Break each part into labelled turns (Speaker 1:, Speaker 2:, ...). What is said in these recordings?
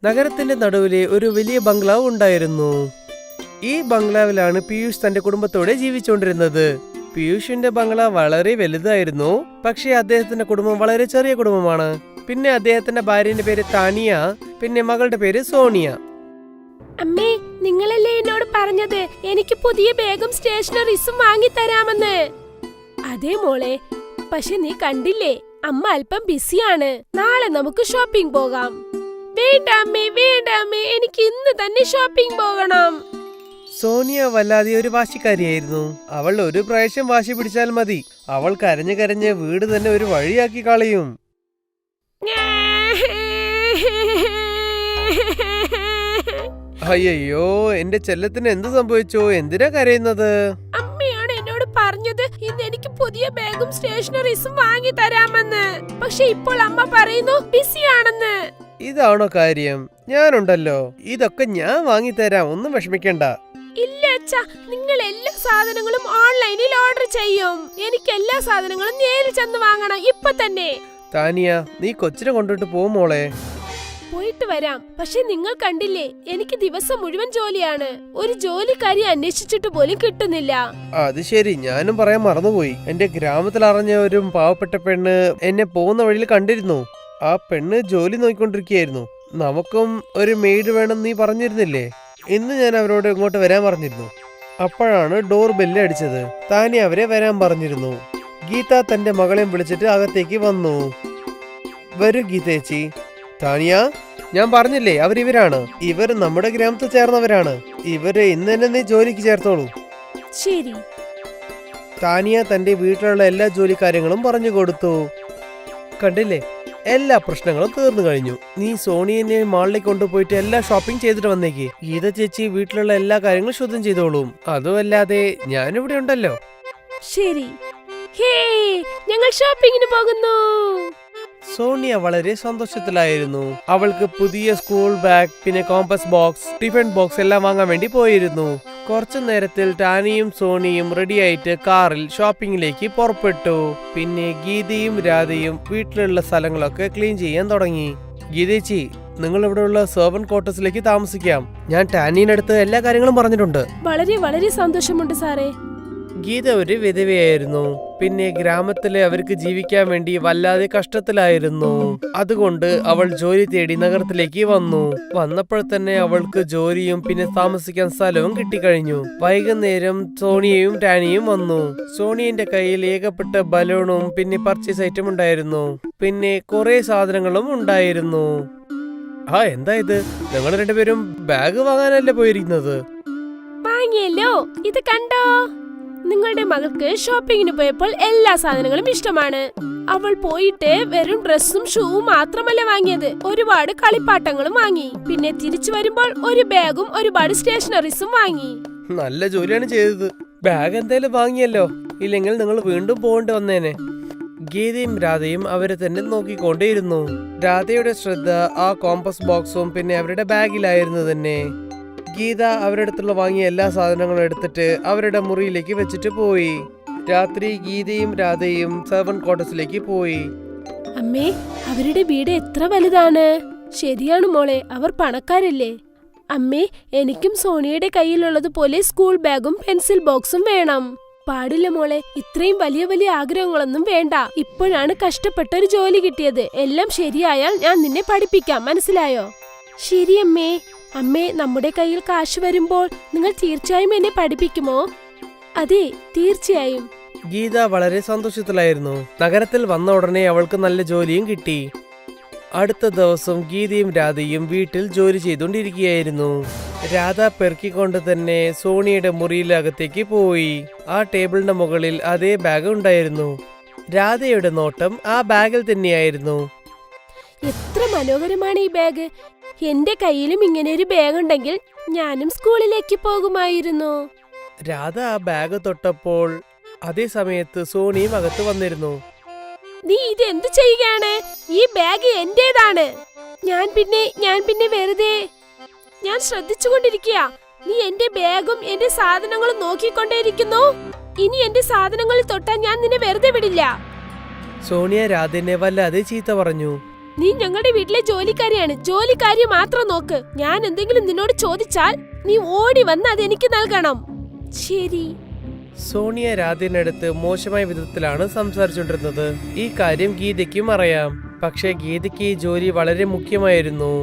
Speaker 1: നഗരത്തിന്റെ നടുവിലെ ഒരു വലിയ ബംഗ്ലാവ് ഉണ്ടായിരുന്നു. ഈ ബംഗ്ലാവിലാണ് പീയൂഷ് തന്റെ കുടുംബത്തോടെ ജീവിച്ചുകൊണ്ടിരുന്നത്. പീയൂഷിന്റെ ബംഗ്ലാവ് വളരെ വലുതായിരുന്നു. പക്ഷേ അദ്ദേഹത്തിന്റെ കുടുംബം വളരെ ചെറിയ കുടുംബമാണ്. പിന്നെ അദ്ദേഹത്തിന്റെ ഭാര്യന്റെ പേര് താനിയ, പിന്നെ മകളുടെ പേര് സോണിയ.
Speaker 2: അമ്മേ, നിങ്ങളല്ലേ എന്നോട് പറഞ്ഞത് എനിക്ക് പുതിയ ബാഗും സ്റ്റേഷനറീസും വാങ്ങിത്തരാമെന്ന്? അതെ മോളെ, പക്ഷെ നീ കണ്ടില്ലേ, അമ്മ അല്പം ബിസിയാണ്. നാളെ നമുക്ക് ഷോപ്പിംഗ് പോകാം. വേണ്ട അമ്മേ, വേണ്ട അമ്മേ, എനിക്ക് ഇന്ന് തന്നെ ഷോപ്പിംഗ് പോകണം.
Speaker 1: സോണിയ വല്ലാതെ ഒരു വാശിക്കാരിയായിരുന്നു. അവൾ ഒരു പ്രാവശ്യം വാശി പിടിച്ചാൽ മതി, അവൾ കരഞ്ഞു കരഞ്ഞ് വീട് തന്നെ ഒരു വഴിയാക്കി കളയും. അയ്യോ, എന്റെ ചെല്ലത്തിന് എന്ത് സംഭവിച്ചോ? എന്തിനാ കരയുന്നത്?
Speaker 2: അമ്മയാണ് എന്നോട് പറഞ്ഞത് ഇന്ന് എനിക്ക് പുതിയ ബാഗും സ്റ്റേഷനറീസും വാങ്ങി തരാമെന്ന്. പക്ഷെ ഇപ്പോൾ അമ്മ പറയുന്നു ബിസിയാണെന്ന്.
Speaker 1: ഇതാണോ കാര്യം? ഞാനുണ്ടല്ലോ, ഇതൊക്കെ ഞാൻ വാങ്ങിത്തരാം, ഒന്നും വിഷമിക്കണ്ട.
Speaker 2: ഇല്ല അച്ഛാ, നിങ്ങൾ എല്ലാ സാധനങ്ങളും ഓൺലൈനിൽ ഓർഡർ ചെയ്യും. എനിക്ക് എല്ലാ സാധനങ്ങളും നേരിൽ ചെന്ന് വാങ്ങണം ഇപ്പൊ തന്നെ.
Speaker 1: താനിയ, നീ കൊച്ചിനെ കൊണ്ടിട്ട് പോ മോളെ.
Speaker 2: പോയിട്ട് വരാം. പക്ഷെ നിങ്ങൾ കണ്ടില്ലേ, എനിക്ക് ദിവസം മുഴുവൻ ജോലിയാണ്. ഒരു ജോലിക്കാരി അന്വേഷിച്ചിട്ട് പോലും കിട്ടുന്നില്ല.
Speaker 1: അത് ശരി, ഞാനും പറയാൻ മറന്നുപോയി. എന്റെ ഗ്രാമത്തിൽ അറിഞ്ഞ ഒരു പാവപ്പെട്ട പെണ്ണ് എന്നെ പോകുന്ന വഴിയിൽ കണ്ടിരുന്നു. ആ പെണ്ണ് ജോലി നോക്കിക്കൊണ്ടിരിക്കുകയായിരുന്നു. നമുക്കും ഒരു മെയ്ഡ് വേണം നീ പറഞ്ഞിരുന്നില്ലേ? ഇന്ന് ഞാൻ അവരോട് ഇങ്ങോട്ട് വരാൻ പറഞ്ഞിരുന്നു. അപ്പോഴാണ് ഡോർ ബെല്ല് അടിച്ചത്. താനിയ അവരെ വരാൻ പറഞ്ഞിരുന്നു. ഗീത തന്റെ മകളെയും വിളിച്ചിട്ട് അകത്തേക്ക് വന്നു. വരൂ ഗീതേച്ചി. താനിയ, ഞാൻ പറഞ്ഞില്ലേ അവരിവരാണ്. ഇവർ നമ്മുടെ ഗ്രാമത്തിൽ ചേർന്നവരാണ്. ഇവര് ഇന്ന് തന്നെ നീ ജോലിക്ക് ചേർത്തോളൂ.
Speaker 2: ശരി.
Speaker 1: താനിയ തന്റെ വീട്ടിലുള്ള എല്ലാ ജോലി കാര്യങ്ങളും പറഞ്ഞു കൊടുത്തു. കണ്ടില്ലേ, എല്ലാ പ്രശ്നങ്ങളും തീർന്നു കഴിഞ്ഞു. നീ സോണിയെ മാളിലേക്ക് കൊണ്ടുപോയിട്ട് എല്ലാ ഷോപ്പിംഗ് ചെയ്തിട്ട് വന്നേക്ക്. ഗീത ചേച്ചി വീട്ടിലുള്ള എല്ലാ കാര്യങ്ങളും ശുദ്ധം ചെയ്തോളും. അതുമല്ലാതെ ഞാനിവിടെ ഉണ്ടല്ലോ.
Speaker 2: ശരി. ഹേ, ഞങ്ങൾ ഷോപ്പിങ്ങിന് പോകുന്നു.
Speaker 1: സോണിയ വളരെ സന്തോഷത്തിലായിരുന്നു. അവൾക്ക് പുതിയ സ്കൂൾ ബാഗ്, പിന്നെ കോമ്പസ് ബോക്സ്, ടിഫിൻ ബോക്സ് എല്ലാം വാങ്ങാൻ വേണ്ടി പോയിരുന്നു. കുറച്ചു നേരത്തിൽ ടാനിയും സോണിയും റെഡിയായിട്ട് കാറിൽ ഷോപ്പിങ്ങിലേക്ക് പുറപ്പെട്ടു. പിന്നെ ഗീതയും രാധയും വീട്ടിലുള്ള സ്ഥലങ്ങളൊക്കെ ക്ലീൻ ചെയ്യാൻ തുടങ്ങി. ഗീതേച്ചി, നിങ്ങൾ ഇവിടെയുള്ള സെർവന്റ് ക്വാർട്ടേഴ്സിലേക്ക് താമസിക്കാം. ഞാൻ ടാനിയടുത്ത് എല്ലാ കാര്യങ്ങളും പറഞ്ഞിട്ടുണ്ട്.
Speaker 2: വളരെ വളരെ സന്തോഷമുണ്ട് സാറേ.
Speaker 1: ഗീത ഒരു വിധവയായിരുന്നു. പിന്നെ ഗ്രാമത്തിലെ അവർക്ക് ജീവിക്കാൻ വേണ്ടി വല്ലാതെ കഷ്ടത്തിലായിരുന്നു. അതുകൊണ്ട് അവൾ ജോലി തേടി നഗരത്തിലേക്ക് വന്നു. വന്നപ്പോൾ തന്നെ അവൾക്ക് ജോലിയും പിന്നെ താമസിക്കാൻ സ്ഥലവും കിട്ടിക്കഴിഞ്ഞു. വൈകുന്നേരം സോണിയയും ടാനിയും വന്നു. സോണിയന്റെ കയ്യിൽ ഏകപ്പെട്ട ബലൂണും പിന്നെ പർച്ചേസ് ഐറ്റം ഉണ്ടായിരുന്നു. പിന്നെ കുറെ സാധനങ്ങളും ഉണ്ടായിരുന്നു. എന്താ ഇത്? നിങ്ങൾ രണ്ടുപേരും ബാഗ് വാങ്ങാനല്ലേ പോയിരിക്കുന്നത്?
Speaker 2: വാങ്ങിയല്ലോ, ഇത് കണ്ടോ? നിങ്ങളുടെ മകൾക്ക് ഷോപ്പിങ്ങിന് പോയപ്പോൾ എല്ലാ സാധനങ്ങളും ഇഷ്ടമാണ്. അവൾ പോയിട്ട് വെറും ഡ്രസ്സും ഷൂവും മാത്രമല്ല വാങ്ങിയത്, ഒരുപാട് കളിപ്പാട്ടങ്ങളും വാങ്ങി. പിന്നെ തിരിച്ചു വരുമ്പോൾ ഒരു ബാഗും ഒരുപാട് സ്റ്റേഷനറീസും വാങ്ങി.
Speaker 1: നല്ല ജോലിയാണ് ചെയ്തത്. ബാഗ് എന്തായാലും വാങ്ങിയല്ലോ, ഇല്ലെങ്കിൽ നിങ്ങൾ വീണ്ടും പോകേണ്ടി വന്നേനെ. ഗീതയും രാധയും അവരെ തന്നെ നോക്കിക്കൊണ്ടേയിരുന്നു. രാധയുടെ ശ്രദ്ധ ആ കോമ്പസ് ബോക്സും പിന്നെ അവരുടെ ബാഗിലായിരുന്നു തന്നെ. ഗീത അവരുടെ അടുത്തുള്ള വാങ്ങിയ എല്ലാ സാധനങ്ങളും എടുത്തിട്ട് അവരുടെ മുറിയിലേക്ക് വെച്ചിട്ട് പോയി. രാത്രി ഗീതയും രാധയും സെർവന്റ് ക്വാർട്ടേഴ്സിലേക്ക് പോയി.
Speaker 2: അമ്മേ, അവരുടെ വീട് എത്ര വലുതാണ്. ശരിയാണ് മോളെ, അവർ പണക്കാരല്ലേ. അമ്മേ, എനിക്കും സോണിയുടെ കയ്യിലുള്ളതുപോലെ സ്കൂൾ ബാഗും പെൻസിൽ ബോക്സും വേണം. പാടില്ല മോളെ, ഇത്രയും വലിയ വലിയ ആഗ്രഹങ്ങളൊന്നും വേണ്ട. ഇപ്പോഴാണ് കഷ്ടപ്പെട്ടൊരു ജോലി കിട്ടിയത്. എല്ലാം ശരിയായാൽ ഞാൻ നിന്നെ പഠിപ്പിക്കാം, മനസ്സിലായോ? ശരി അമ്മേ. അമ്മേ, നമ്മുടെ കയ്യിൽ കാശ് വരുമ്പോൾ നിങ്ങൾ തീർച്ചയായും എന്നെ പഠിപ്പിക്കുമോ? അതെ, തീർച്ചയായും.
Speaker 1: ഗീത വളരെ സന്തോഷത്തിലായിരുന്നു. നഗരത്തിൽ വന്ന ഉടനെ അവൾക്ക് നല്ല ജോലിയും കിട്ടി. അടുത്ത ദിവസം ഗീതയും രാധയും വീട്ടിൽ ജോലി ചെയ്തുകൊണ്ടിരിക്കുകയായിരുന്നു. രാധ പെറുക്കിക്കൊണ്ട് തന്നെ സോണിയുടെ മുറിയിലകത്തേക്ക് പോയി. ആ ടേബിളിന്റെ മുകളിൽ അതേ ബാഗ് ഉണ്ടായിരുന്നു. രാധയുടെ നോട്ടം ആ ബാഗിൽ തന്നെയായിരുന്നു.
Speaker 2: എത്ര മനോഹരമാണ് ഈ ബാഗ്. എന്റെ കയ്യിലും ഇങ്ങനെ ഒരു ബാഗ് ഉണ്ടെങ്കിൽ ഞാനും സ്കൂളിലേക്ക് പോകുമായിരുന്നു.
Speaker 1: രാധ ആ ബാഗ് തൊട്ടപ്പോൾ അതേ സമയത്ത് സോണിയും അകത്ത് വന്നിരുന്നു.
Speaker 2: നീ ഇത് എന്ത് ചെയ്യുകയാണ്? ഈ ബാഗ് എന്റേതാണ്. ഞാൻ പിന്നെ വെറുതെ ഞാൻ ശ്രദ്ധിച്ചുകൊണ്ടിരിക്കുക. നീ എന്റെ ബാഗും എന്റെ സാധനങ്ങളും നോക്കിക്കൊണ്ടേയിരിക്കുന്നു. ഇനി എന്റെ സാധനങ്ങളിൽ തൊട്ടാൽ ഞാൻ നിന്നെ വെറുതെ വിടില്ല.
Speaker 1: സോണിയ രാധനെ വല്ലാതെ ചീത്ത പറഞ്ഞു.
Speaker 2: നീ ഞങ്ങളുടെ വീട്ടിലെ ജോലിക്കാരിയാണ്. ജോലിക്കാരി മാത്രം നോക്ക്. ഞാൻ എന്തെങ്കിലും നിന്നോട് ചോദിച്ചാൽ നീ ഓടി വന്ന് അതെനിക്ക് നൽകണം. ശരി.
Speaker 1: സോണിയ രാധേനടുത്ത് മോശമായ വിധത്തിലാണ് സംസാരിച്ചുകൊണ്ടിരുന്നത്. ഈ കാര്യം ഗീതയ്ക്കും അറിയാം. പക്ഷേ ഗീതയ്ക്ക് ഈ ജോലി വളരെ മുഖ്യമായിരുന്നു.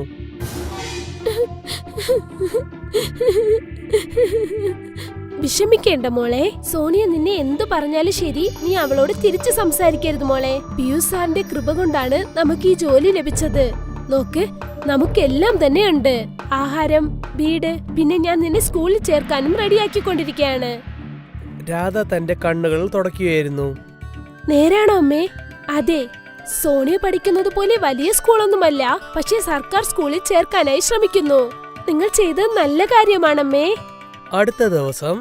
Speaker 2: വിഷമിക്കേണ്ട മോളെ. സോണിയ നിന്നെ എന്തു പറഞ്ഞാലും ശരി, നീ അവളോട് തിരിച്ചു സംസാരിക്കരുത് മോളെ. പിയൂസ് സാറിന്റെ കൃപ കൊണ്ടാണ് നമുക്ക് ഈ ജോലി ലഭിച്ചത്. നോക്ക്, നമുക്കെല്ലാം തന്നെ ഉണ്ട്. ആഹാരം, വീട്, പിന്നെ ഞാൻ നിന്നെ സ്കൂളിൽ ചേർക്കാനും റെഡിയാക്കിക്കൊണ്ടിരിക്കുകയാണ്.
Speaker 1: രാധ തന്റെ കണ്ണുകൾ തുടയ്ക്കുകയായിരുന്നു.
Speaker 2: നേരാണോ അമ്മേ? അതെ, സോണിയ പഠിക്കുന്നത് പോലെ വലിയ സ്കൂളൊന്നുമല്ല, പക്ഷേ സർക്കാർ സ്കൂളിൽ ചേർക്കാനായി ശ്രമിക്കുന്നു. നിങ്ങൾ ചെയ്തത് നല്ല കാര്യമാണമ്മേ.
Speaker 1: അടുത്ത ദിവസം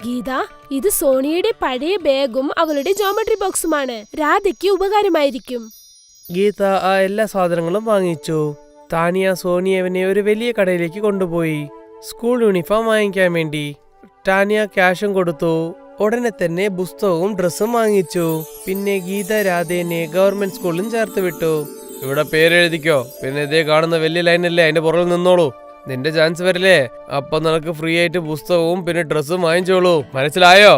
Speaker 2: ഗീത, ഇത് സോണിയയുടെ പഴയ ബാഗും അവളുടെ ജോമെട്രി ബോക്സുമാണ്. രാധയ്ക്ക് ഉപകാരമായിരിക്കും.
Speaker 1: ഗീത ആ എല്ലാ സാധനങ്ങളും വാങ്ങിച്ചു. താനിയ സോണിയവിനെ ഒരു വലിയ കടയിലേക്ക് കൊണ്ടുപോയി സ്കൂൾ യൂണിഫോം വാങ്ങിക്കാൻ വേണ്ടി. ടാനിയ ക്യാഷും കൊടുത്തു. ഉടനെ തന്നെ പുസ്തകവും ഡ്രസ്സും വാങ്ങിച്ചു. പിന്നെ ഗീത രാധേനെ ഗവൺമെന്റ് സ്കൂളിലും ചേർത്ത് വിട്ടു. ഇവിടെ പേരെഴുതിക്കോ, പിന്നെ ഇതേ കാണുന്ന വലിയ ലൈനല്ലേ, അതിന്റെ പുറകിൽ നിന്നോളൂ. നിന്റെ ചാൻസ് വരില്ലേ, അപ്പൊ നിനക്ക് ഫ്രീ ആയിട്ട് പുസ്തകവും പിന്നെ ഡ്രസ്സും വാങ്ങിച്ചോളൂ, മനസ്സിലായോ?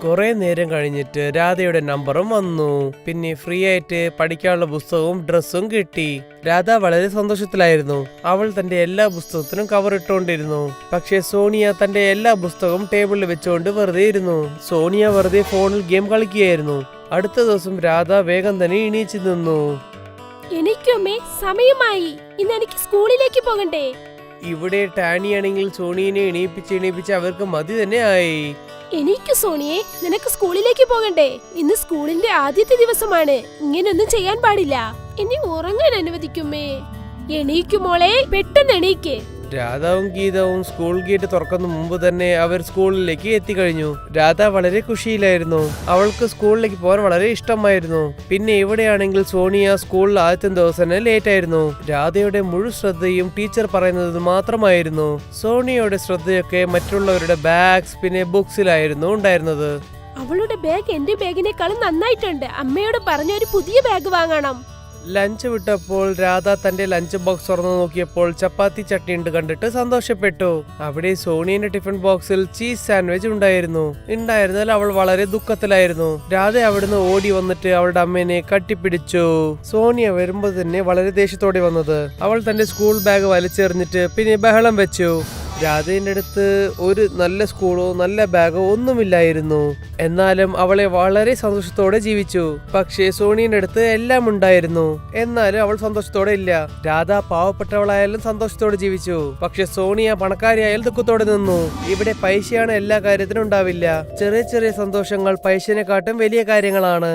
Speaker 1: കുറെ നേരം കഴിഞ്ഞിട്ട് രാധയുടെ നമ്പറും വന്നു. പിന്നെ ഫ്രീ ആയിട്ട് പഠിക്കാനുള്ള പുസ്തകവും ഡ്രസ്സും കിട്ടി. രാധ വളരെ സന്തോഷത്തിലായിരുന്നു. അവൾ തന്റെ എല്ലാ പുസ്തകത്തിനും കവർ ഇട്ടുകൊണ്ടിരുന്നു. പക്ഷെ സോണിയ തന്റെ എല്ലാ പുസ്തകവും ടേബിളിൽ വെച്ചുകൊണ്ട് വെറുതെ ഇരുന്നു. സോണിയ വെറുതെ ഫോണിൽ ഗെയിം കളിക്കുകയായിരുന്നു. അടുത്ത ദിവസം രാധ വേഗം തന്നെ എണീച്ചു നിന്നു.
Speaker 2: എനിക്കുമേ സമയമായി. ഇന്ന് എനിക്ക് സ്കൂളിലേക്ക് പോകണ്ടേ?
Speaker 1: ഇവിടെ ടാനിയാണെങ്കിൽ സോണിയനെ എണീപ്പിച്ച് അവർക്ക് മതി തന്നെ ആയി.
Speaker 2: എനിക്ക് സോണിയെ, നിനക്ക് സ്കൂളിലേക്ക് പോകണ്ടേ? ഇന്ന് സ്കൂളിന്റെ ആദ്യത്തെ ദിവസമാണ്. ഇങ്ങനൊന്നും ചെയ്യാൻ പാടില്ല. എന്നെ ഉറങ്ങാൻ അനുവദിക്കുമേ. എണീക്കുമോളെ, പെട്ടെന്ന് എണീക്ക്.
Speaker 1: രാധാവും ഗീതവും സ്കൂൾ ഗേറ്റ് തുറക്കുന്ന മുമ്പ് തന്നെ അവർ സ്കൂളിലേക്ക് എത്തിക്കഴിഞ്ഞു. രാധ വളരെ ഖുഷിയിലായിരുന്നു. അവൾക്ക് സ്കൂളിലേക്ക് പോകാൻ വളരെ ഇഷ്ടമായിരുന്നു. പിന്നെ ഇവിടെയാണെങ്കിൽ സോണിയ സ്കൂളിൽ ആദ്യത്തെ ദിവസം ലേറ്റ് ആയിരുന്നു. രാധയുടെ മുഴുവൻ ശ്രദ്ധയും ടീച്ചർ പറയുന്നത് മാത്രമായിരുന്നു. സോണിയയുടെ ശ്രദ്ധയൊക്കെ മറ്റുള്ളവരുടെ ബാഗ്സ് പിന്നെ ബുക്സിലായിരുന്നു ഉണ്ടായിരുന്നത്.
Speaker 2: അവളുടെ ബാഗ് എന്റെ ബാഗിനേക്കാളും നന്നായിട്ടുണ്ട്. അമ്മയോട് പറഞ്ഞ ഒരു പുതിയ ബാഗ് വാങ്ങണം.
Speaker 1: ലഞ്ച് വിട്ടപ്പോൾ രാധ തന്റെ ലഞ്ച് ബോക്സ് തുറന്നു നോക്കിയപ്പോൾ ചപ്പാത്തി ചട്നി ഉണ്ട് കണ്ടിട്ട് സന്തോഷപ്പെട്ടു. അവിടെ സോണിയന്റെ ടിഫിൻ ബോക്സിൽ ചീസ് സാൻഡ്വിച്ച് ഉണ്ടായിരുന്നാൽ അവൾ വളരെ ദുഃഖത്തിലായിരുന്നു. രാധ അവിടുന്ന് ഓടി വന്നിട്ട് അവളുടെ അമ്മേനെ കട്ടിപ്പിടിച്ചു. സോണിയ വരുമ്പോൾ തന്നെ വളരെ ദേഷ്യത്തോടെ വന്നത്. അവൾ തന്റെ സ്കൂൾ ബാഗ് വലിച്ചെറിഞ്ഞിട്ട് പിന്നെ ബഹളം വെച്ചു. രാധയുടെ അടുത്ത് ഒരു നല്ല സ്കൂളോ നല്ല ബാഗോ ഒന്നുമില്ലായിരുന്നു. എന്നാലും അവളെ വളരെ സന്തോഷത്തോടെ ജീവിച്ചു. പക്ഷേ സോണിയുടെ അടുത്ത് എല്ലാം ഉണ്ടായിരുന്നു. എന്നാലും അവൾ സന്തോഷത്തോടെ ഇല്ല. രാധ പാവപ്പെട്ടവളായാലും സന്തോഷത്തോടെ ജീവിച്ചു. പക്ഷെ സോണിയ പണക്കാരിയായാലും ദുഃഖത്തോടെ നിന്നു. ഇവിടെ പൈസയാണ് എല്ലാ കാര്യത്തിനും ഉണ്ടാവില്ല. ചെറിയ ചെറിയ സന്തോഷങ്ങൾ പൈസനെക്കാട്ടും വലിയ കാര്യങ്ങളാണ്.